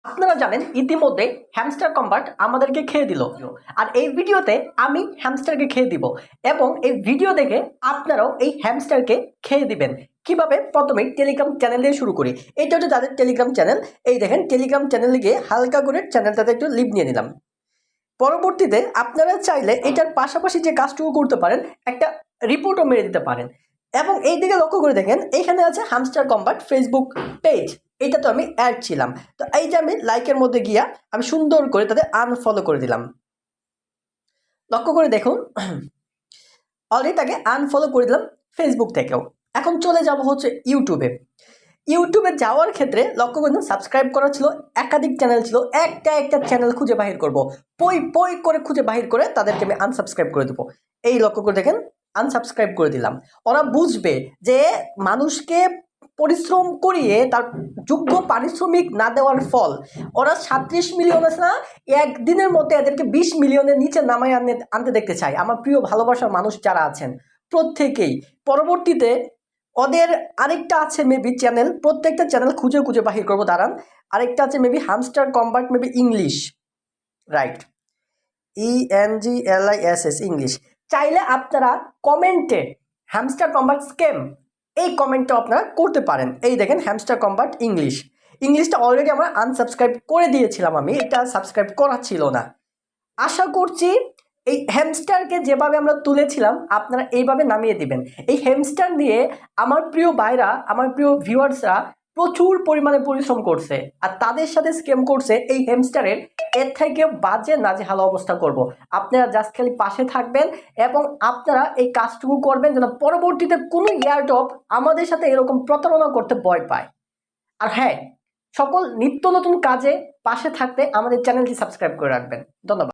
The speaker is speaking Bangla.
আপনারা জানেন ইতিমধ্যে হ্যামস্টার কম্বাট আমাদেরকে খেয়ে দিল। আর এই ভিডিওতে আমি হ্যামস্টারকে খেয়ে দিব এবং এই ভিডিও দেখে আপনারাও এই হ্যামস্টারকে খেয়ে দিবেন। কিভাবে? প্রথমেই টেলিগ্রাম চ্যানেল দিয়ে শুরু করি। এটা হচ্ছে তাদের টেলিগ্রাম চ্যানেল। এই দেখেন টেলিগ্রাম চ্যানেলে গিয়ে হালকা করে চ্যানেলটাতে একটু লিভ নিয়ে নিলাম। পরবর্তীতে আপনারা চাইলে এটার পাশাপাশি যে কাজটুকু করতে পারেন, একটা রিপোর্টও মেরে দিতে পারেন। এবং এই দিকে লক্ষ্য করে দেখেন এইখানে আছে হ্যামস্টার কম্বাট ফেসবুক পেজ। এটা তো আমি অ্যাড ছিলাম, তো এই যে আমি লাইকের মধ্যে গিয়া আমি সুন্দর করে তাদের আনফলো করে দিলাম। লক্ষ্য করে দেখুন অলরেডি তাকে আনফলো করে দিলাম ফেসবুক থেকেও। এখন চলে যাব হচ্ছে ইউটিউবে। ইউটিউবে যাওয়ার ক্ষেত্রে লক্ষ্য করুন সাবস্ক্রাইব করা ছিল, একাধিক চ্যানেল ছিল, একটা চ্যানেল খুঁজে বাহির করব, পই করে খুঁজে বাহির করে তাদেরকে আমি আনসাবস্ক্রাইব করে দেবো। এই লক্ষ্য করে দেখেন আনসাবস্ক্রাইব করে দিলাম। ওরা বুঝবে যে মানুষকে পরিশ্রম করিয়ে তার যোগ্য পারিশ্রমিক না দেওয়ার ফল। ওরা 37 মিলিয়ন আছে না, একদিনের মধ্যে এদেরকে 20 মিলিয়নের নিচে নামায় আনতে দেখতে চাই। আমার প্রিয় ভালোবাসার মানুষ যারা আছেন প্রত্যেকেই। পরবর্তীতে ওদের আরেকটা আছে মেবি চ্যানেল, প্রত্যেকটা চ্যানেল খুঁজে খুঁজে বাহির করবো, দাঁড়ান। আরেকটা আছে maybe hamster combat, maybe English, right, ENGLISS English. চাইলে আপনারা কমেন্টে হ্যামস্টার কম্বাট স্ক্যাম এই কমেন্টটা আপনারা করতে পারেন। এই দেখেন হ্যামস্টার কম্বাট ইংলিশ, ইংলিশটা অলরেডি আমরা আনসাবস্ক্রাইব করে দিয়েছিলাম, আমি এটা সাবস্ক্রাইব করা ছিল না। আশা করছি এই হ্যামস্টারকে যেভাবে আমরা তুলেছিলাম আপনারা এইভাবে নামিয়ে দিবেন। এই হ্যামস্টার দিয়ে আমার প্রিয় ভাইরা, আমার প্রিয় ভিউয়ার্সরা প্রচুর পরিমাণে পরিশ্রম করছে আর তাদের সাথে স্ক্যাম করছে এই হ্যামস্টারের। এর থেকে বাজে নাজেহাল অবস্থা করব। আপনারা জাস্ট খালি পাশে থাকবেন এবং আপনারা এই কাজটুকু করবেন যেন পরবর্তীতে কোনো এয়ারড্রপ আমাদের সাথে এরকম প্রতারণা করতে ভয় পায়। আর হ্যাঁ, সকল নিত্য নতুন কাজে পাশে থাকতে আমাদের চ্যানেলটি সাবস্ক্রাইব করে রাখবেন। ধন্যবাদ।